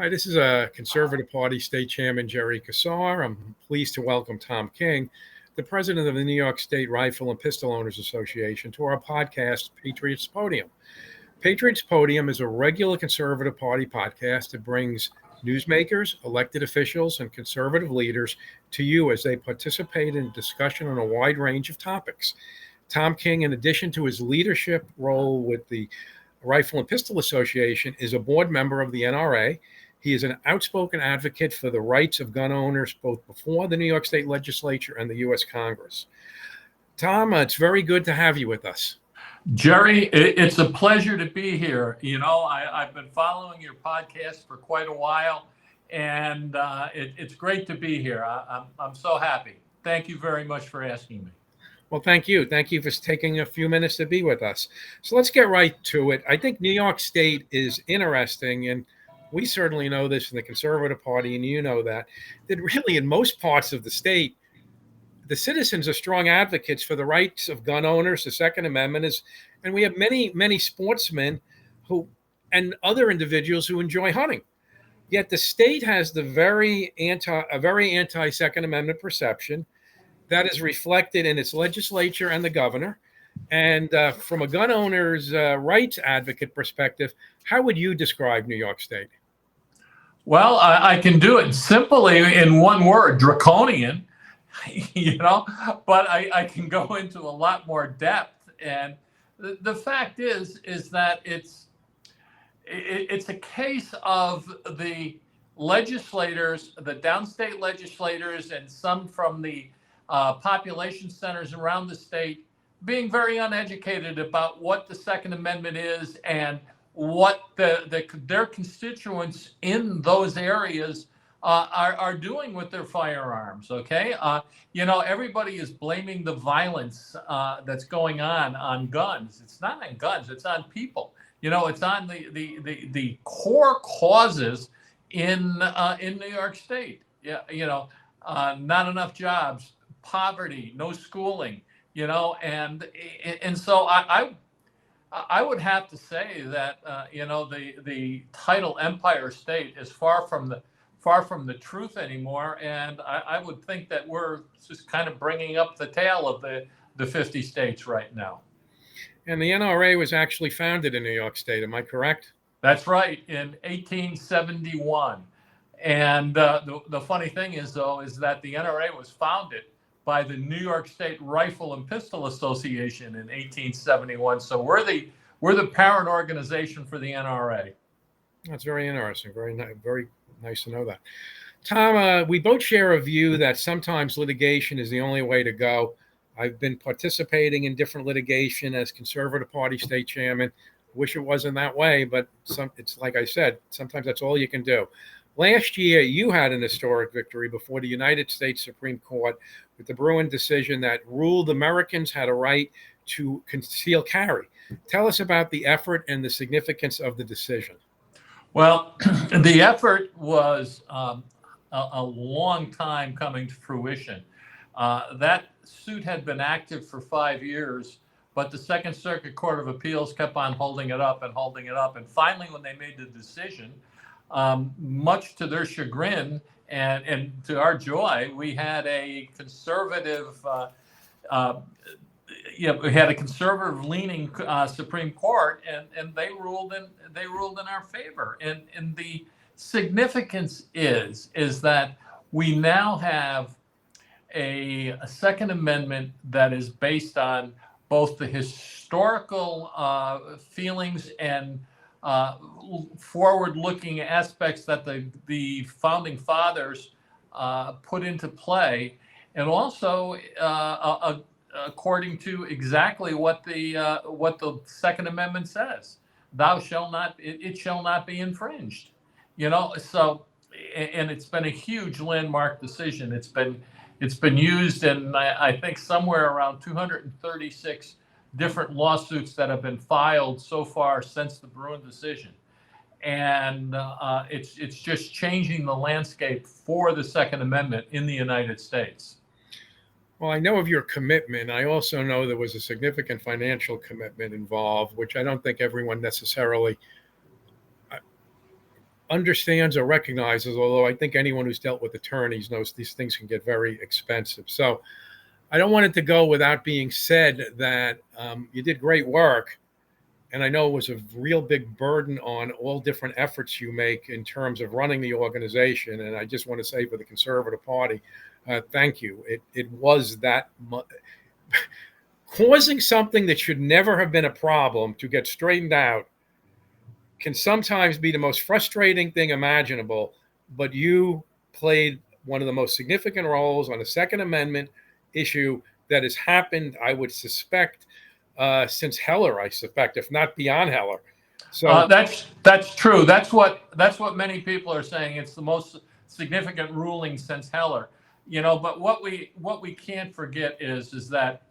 Hi, this is a Conservative Party State Chairman Jerry Kassar. I'm pleased to welcome Tom King, the president of the New York State Rifle and Pistol Owners Association, to our podcast, Patriots Podium. Patriots Podium is a regular Conservative Party podcast that brings newsmakers, elected officials, and conservative leaders to you as they participate in discussion on a wide range of topics. Tom King, in addition to his leadership role with the Rifle and Pistol Association, is a board member of the NRA. He is an outspoken advocate for the rights of gun owners, both before the New York State Legislature and the U.S. Congress. Tom, it's very good to have you with us. Jerry, it's a pleasure to be here. I've been following your podcast for quite a while, and it's great to be here. I'm so happy. Thank you very much for asking me. Well, thank you. Thank you for taking a few minutes to be with us. So let's get right to it. I think New York State is interesting, and we certainly know this in the Conservative Party, and you know that really in most parts of the state, the citizens are strong advocates for the rights of gun owners. The Second Amendment is, and we have many sportsmen and other individuals who enjoy hunting. Yet the state has a very anti Second Amendment perception that is reflected in its legislature and the governor. And from a gun owner's rights advocate perspective, how would you describe New York State? Well, I can do it simply in one word: draconian. But I can go into a lot more depth. And the fact is that it's a case of the legislators, the downstate legislators, and some from the population centers around the state being very uneducated about what the Second Amendment is and what their constituents in those areas are doing with their firearms. Okay, everybody is blaming the violence that's going on guns. It's not on guns; it's on people. It's on the core causes in New York State. Not enough jobs, poverty, no schooling. And so I would have to say that the title Empire State is far from the truth anymore, and I would think that we're just kind of bringing up the tail of the 50 states right now. And the NRA was actually founded in New York State, am I correct? That's right, in 1871. And the funny thing is that the NRA was founded by the New York State Rifle and Pistol Association in 1871. So we're the parent organization for the NRA. That's very interesting. Very nice to know that. Tom, we both share a view that sometimes litigation is the only way to go. I've been participating in different litigation as Conservative Party State Chairman. Wish it wasn't that way, but it's like I said, sometimes that's all you can do. Last year, you had an historic victory before the United States Supreme Court with the Bruin decision that ruled Americans had a right to conceal carry. Tell us about the effort and the significance of the decision. Well, the effort was a long time coming to fruition. That suit had been active for 5 years, but the Second Circuit Court of Appeals kept on holding it up. And finally, when they made the decision, much to their chagrin and to our joy, we had a conservative, we had a conservative-leaning Supreme Court, and they ruled in our favor. And the significance is that we now have a Second Amendment that is based on both the historical feelings and forward-looking aspects that the founding fathers put into play, and also according to exactly what the Second Amendment says: "Thou shalt not; it shall not be infringed." So, and it's been a huge landmark decision. It's been used in, I think, somewhere around 236 different lawsuits that have been filed so far since the Bruin decision. And it's just changing the landscape for the Second Amendment in the United States. Well, I know of your commitment. I also know there was a significant financial commitment involved, which I don't think everyone necessarily understands or recognizes, although I think anyone who's dealt with attorneys knows these things can get very expensive. So I don't want it to go without being said that you did great work. And I know it was a real big burden on all different efforts you make in terms of running the organization. And I just want to say for the Conservative Party, thank you. It was that causing something that should never have been a problem to get straightened out can sometimes be the most frustrating thing imaginable, but you played one of the most significant roles on the Second Amendment issue that has happened, I would suspect, since Heller, I suspect, if not beyond Heller. So that's true. That's what many people are saying. It's the most significant ruling since Heller. But what we can't forget is that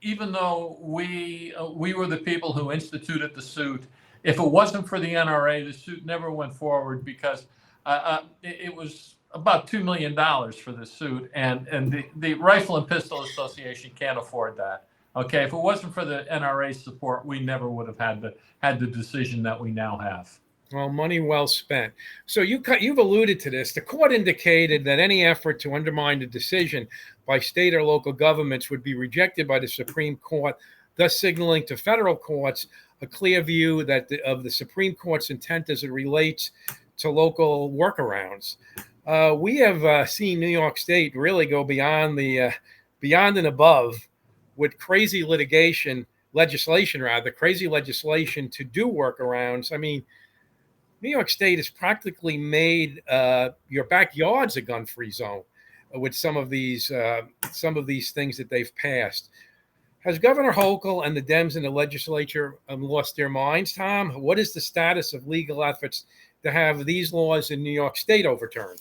even though we were the people who instituted the suit, if it wasn't for the NRA, the suit never went forward because it was about $2 million for the suit, and the Rifle and Pistol Association can't afford that. Okay, if it wasn't for the NRA support, we never would have had the decision that we now have. Well, money well spent. So you've alluded to this. The court indicated that any effort to undermine the decision by state or local governments would be rejected by the Supreme Court, thus signaling to federal courts a clear view of the Supreme Court's intent as it relates to local workarounds. We have seen New York State really go beyond and above with crazy legislation to do workarounds. I mean, New York State has practically made your backyard's a gun-free zone with some of these things that they've passed. Has Governor Hochul and the Dems in the legislature lost their minds, Tom? What is the status of legal efforts to have these laws in New York State overturned?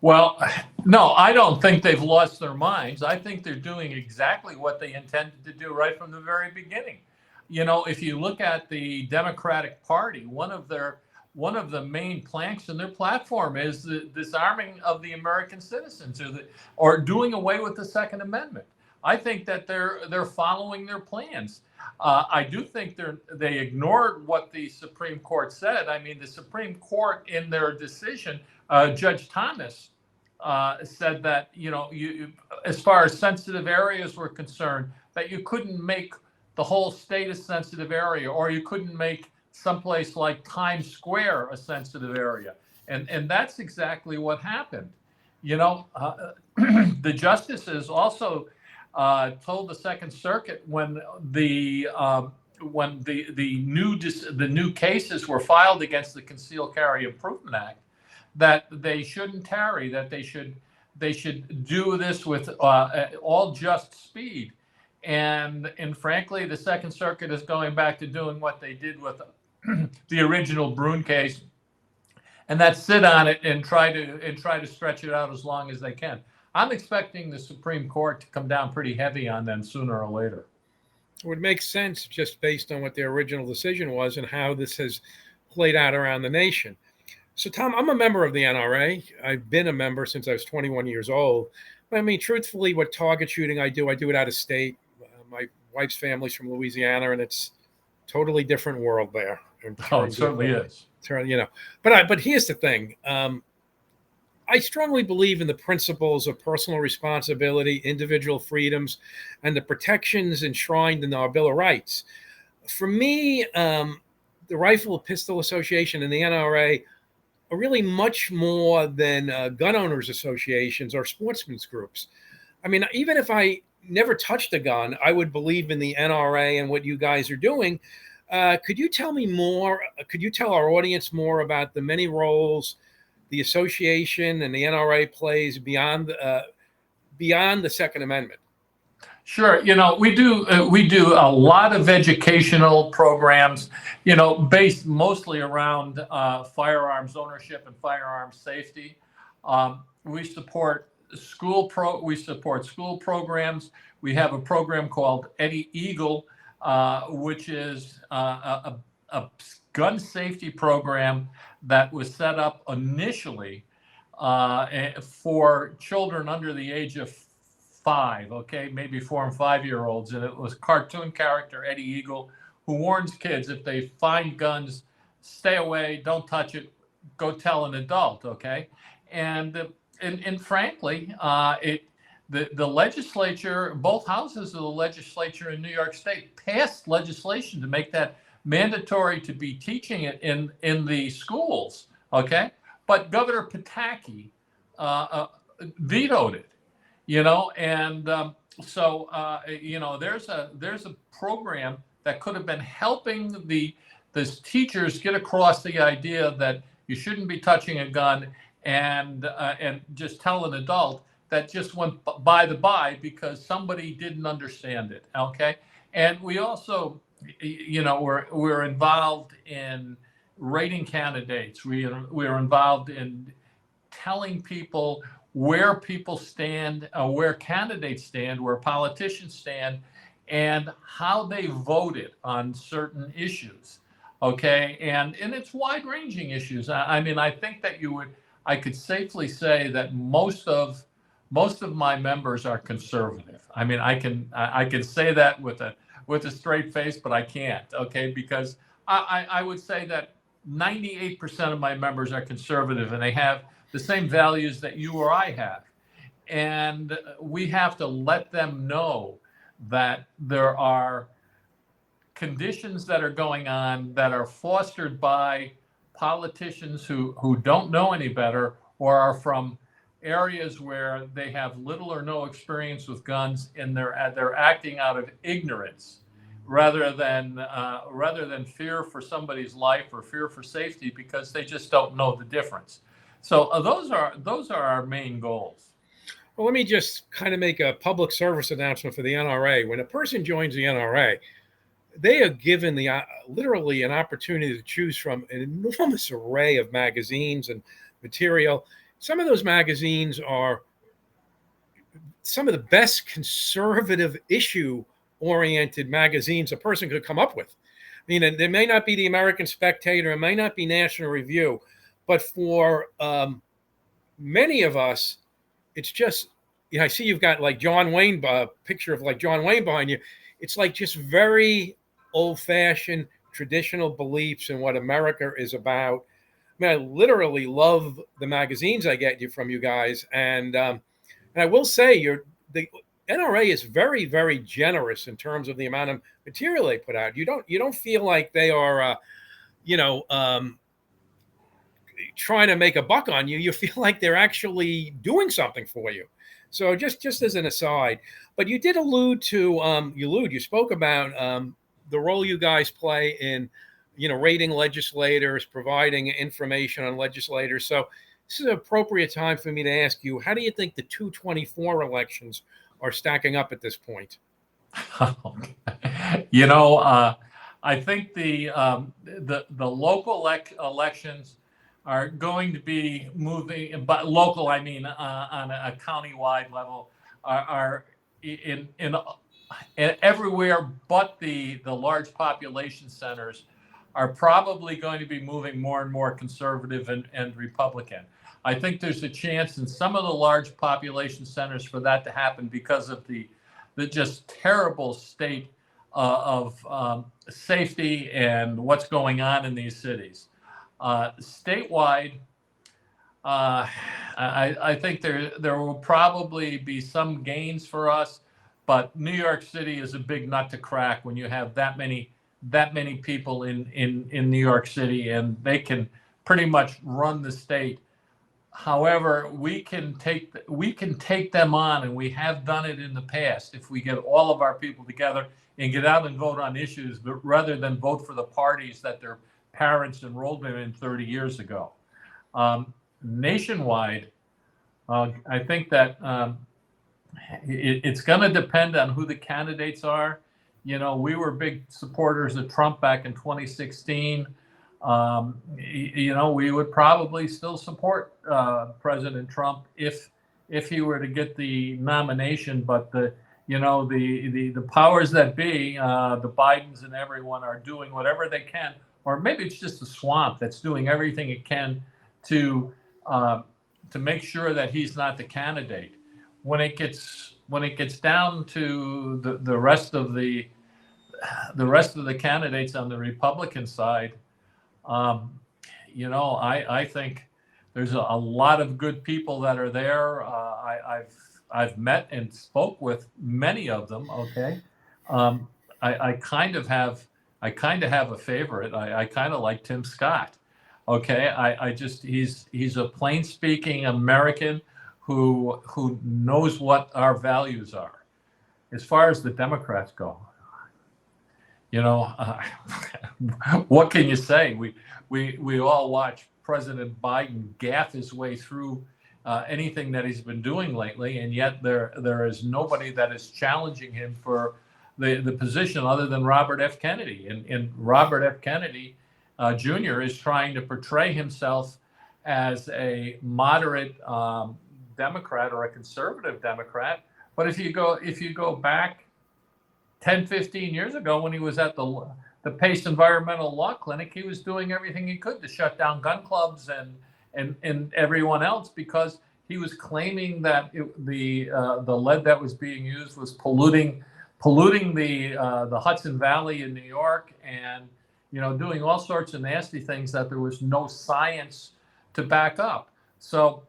Well, no, I don't think they've lost their minds. I think they're doing exactly what they intended to do right from the very beginning. If you look at the Democratic Party, one of the main planks in their platform is the disarming of the American citizens, or doing away with the Second Amendment. I think that they're following their plans. I do think they ignored what the Supreme Court said. I mean, the Supreme Court, in their decision, Judge Thomas said that you, as far as sensitive areas were concerned, that you couldn't make the whole state a sensitive area, or you couldn't make someplace like Times Square a sensitive area, and that's exactly what happened. The justices also told the Second Circuit when the new cases were filed against the Concealed Carry Improvement Act that they shouldn't tarry, that they should do this with all just speed, and frankly, the Second Circuit is going back to doing what they did with the original Brune case, and that's sit on it and try to stretch it out as long as they can. I'm expecting the Supreme Court to come down pretty heavy on them sooner or later. It would make sense just based on what their original decision was and how this has played out around the nation. So, Tom, I'm a member of the NRA. I've been a member since I was 21 years old. I mean, truthfully, what target shooting I do it out of state. My wife's family's from Louisiana, and it's a totally different world there. Oh, it certainly is. But here's the thing. I strongly believe in the principles of personal responsibility, individual freedoms, and the protections enshrined in our Bill of Rights. For me, the Rifle and Pistol Association and the NRA are really much more than gun owners associations or sportsmen's groups. I mean, even if I never touched a gun, I would believe in the NRA and what you guys are doing. Could you tell me more? Could you tell our audience more about the many roles the association and the NRA plays beyond the Second Amendment? Sure. We do a lot of educational programs, based mostly around firearms ownership and firearms safety. We support school programs. We have a program called Eddie Eagle, which is a gun safety program that was set up initially for children under the age of 5, okay, maybe 4 and 5-year-olds. And it was cartoon character Eddie Eagle, who warns kids if they find guns, stay away, don't touch it, go tell an adult, okay? And frankly, the legislature, both houses of the legislature in New York State passed legislation to make that mandatory to be teaching it in the schools, okay? But Governor Pataki vetoed it, and there's a program that could have been helping the teachers get across the idea that you shouldn't be touching a gun, and just tell an adult that just went by the by because somebody didn't understand it. Okay, and we also, we're involved in rating candidates. We're involved in telling people where people stand, where candidates stand, where politicians stand, and how they voted on certain issues. Okay, and it's wide-ranging issues. I mean, I think that I could safely say that most of my members are conservative. I mean, I can say that with a straight face, but I can't. Okay, because I would say that 98% of my members are conservative, and they have the same values that you or I have. And we have to let them know that there are conditions that are going on that are fostered by politicians who don't know any better, or are from areas where they have little or no experience with guns, and they're acting out of ignorance rather than fear for somebody's life or fear for safety, because they just don't know the difference. So those are our main goals. Well, let me just kind of make a public service announcement for the NRA. When a person joins the NRA, they are given literally an opportunity to choose from an enormous array of magazines and material. Some of those magazines are some of the best conservative issue-oriented magazines a person could come up with. I mean, there may not be the American Spectator, it may not be National Review, but for many of us, it's just, I see you've got like John Wayne, picture of like John Wayne behind you. It's like just very old-fashioned traditional beliefs in what America is about. I mean, I literally love the magazines I get from you guys, and I will say the NRA is very, very generous in terms of the amount of material they put out. You don't feel like they are, trying to make a buck on you. You feel like they're actually doing something for you. So just as an aside, but you did allude to you spoke about the role you guys play in, rating legislators, providing information on legislators. So this is an appropriate time for me to ask you, how do you think the 224 elections are stacking up at this point? I think the local elections are going to be moving, but local, I mean, on a county-wide level, are in everywhere but the large population centers are probably going to be moving more and more conservative and Republican. I think there's a chance in some of the large population centers for that to happen because of the just terrible state of safety and what's going on in these cities. Statewide, I think there will probably be some gains for us, but New York City is a big nut to crack when you have that many people in New York City, and they can pretty much run the state. However, we can take them on, and we have done it in the past if we get all of our people together and get out and vote on issues, but rather than vote for the parties that their parents enrolled them in 30 years ago. Nationwide, I think that it's going to depend on who the candidates are. We were big supporters of Trump back in 2016. We would probably still support President Trump if he were to get the nomination. But the powers that be, the Bidens and everyone, are doing whatever they can, or maybe it's just the swamp that's doing everything it can to make sure that he's not the candidate. When it gets down to the rest of the candidates on the Republican side, I think there's a lot of good people that are there. I've met and spoke with many of them. Okay, I kind of have a favorite. I kind of like Tim Scott. Okay, I just he's a plain speaking American who knows what our values are. As far as the Democrats go, what can you say? We all watch President Biden gaff his way through anything that he's been doing lately, and yet there is nobody that is challenging him for the position other than Robert F. Kennedy. And Robert F. Kennedy Jr. is trying to portray himself as a moderate Democrat or a conservative Democrat. But if you go back 10, 15 years ago when he was at the Pace Environmental Law Clinic, he was doing everything he could to shut down gun clubs and everyone else, because he was claiming that the lead that was being used was polluting the Hudson Valley in New York, and doing all sorts of nasty things that there was no science to back up. So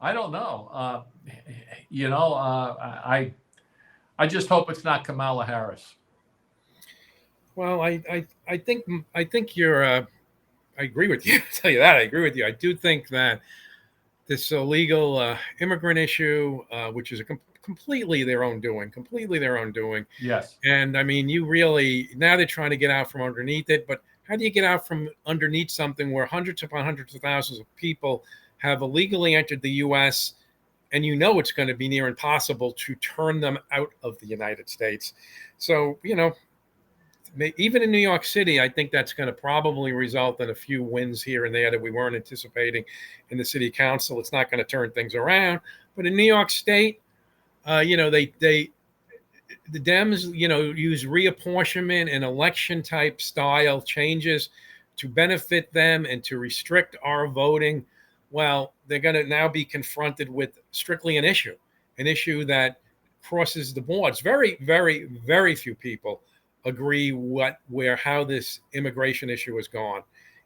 I don't know. I just hope it's not Kamala Harris. Well, I think you're. I agree with you. I'll tell you that. I agree with you. I do think that this illegal immigrant issue, which is completely their own doing. Yes. And I mean, now they're trying to get out from underneath it. But how do you get out from underneath something where hundreds upon hundreds of thousands of people have illegally entered the U.S., and it's going to be near impossible to turn them out of the United States? So, even in New York City, I think that's going to probably result in a few wins here and there that we weren't anticipating in the city council. It's not going to turn things around. But in New York State, the Dems, use reapportionment and election type style changes to benefit them and to restrict our voting. Well, they're going to now be confronted with strictly an issue that crosses the boards. Very, very, very few people agree how this immigration issue has gone,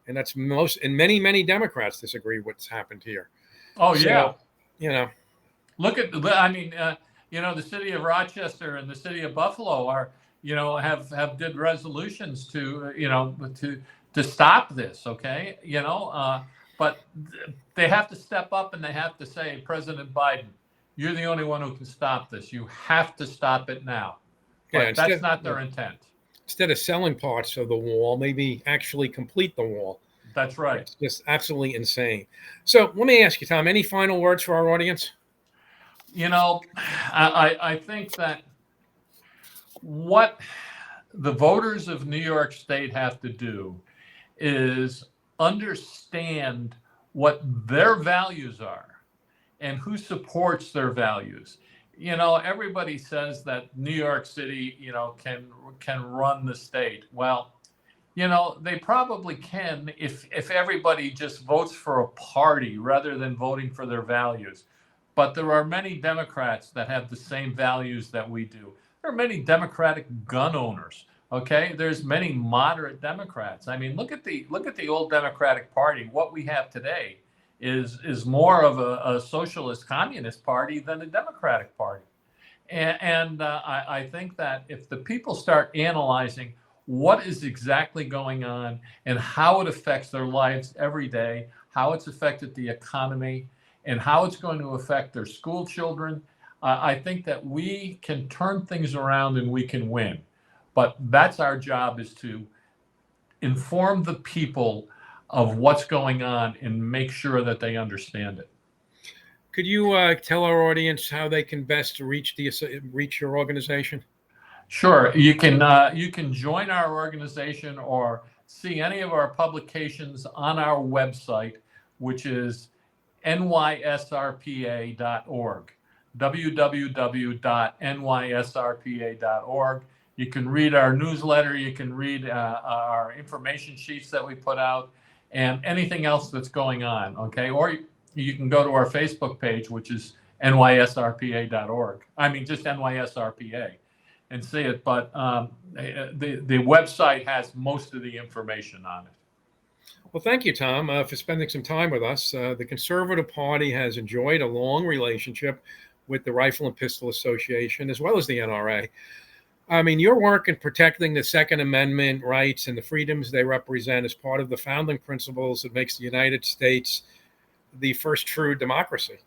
and that's many Democrats disagree what's happened here. Oh, so, yeah. Look at the city of Rochester and the city of Buffalo are have did resolutions to stop this. Okay, but they have to step up and they have to say, President Biden, you're the only one who can stop this. You have to stop it now. But that's not their intent. Instead of selling parts of the wall, maybe actually complete the wall. That's right. It's just absolutely insane. So let me ask you, Tom, any final words for our audience? I think that what the voters of New York State have to do is understand what their values are and who supports their values. Everybody says that New York City, can run the state. Well, they probably can if everybody just votes for a party rather than voting for their values. But there are many Democrats that have the same values that we do. There are many Democratic gun owners. Okay, there's many moderate Democrats. I mean, look at the old Democratic Party. What we have today is more of a socialist communist party than a Democratic Party. And I think that if the people start analyzing what is exactly going on and how it affects their lives every day, how it's affected the economy, and how it's going to affect their school children, I think that we can turn things around and we can win. But that's our job, is to inform the people of what's going on and make sure that they understand it. Could you tell our audience how they can best reach your organization? Sure. You can join our organization or see any of our publications on our website, which is nysrpa.org, www.nysrpa.org. You can read our newsletter. You can read our information sheets that we put out and anything else that's going on. Okay. Or you can go to our Facebook page, which is nysrpa.org. I mean, just NYSRPA, and see it. But the website has most of the information on it. Well, thank you, Tom, for spending some time with us. The Conservative Party has enjoyed a long relationship with the Rifle and Pistol Association as well as the NRA. I mean, your work in protecting the Second Amendment rights and the freedoms they represent is part of the founding principles that makes the United States the first true democracy.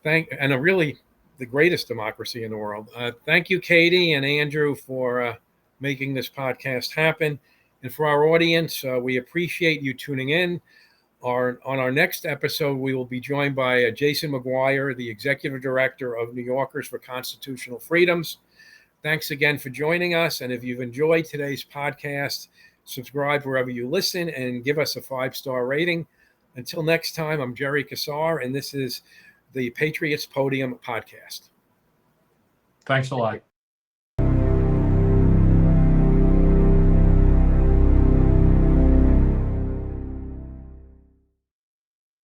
And a really the greatest democracy in the world. Thank you, Katie and Andrew, for making this podcast happen. And for our audience, we appreciate you tuning in. On our next episode, we will be joined by Jason McGuire, the Executive Director of New Yorkers for Constitutional Freedoms. Thanks again for joining us. And if you've enjoyed today's podcast, subscribe wherever you listen and give us a 5-star rating. Until next time, I'm Jerry Kassar, and this is the Patriots Podium podcast. Thanks a lot.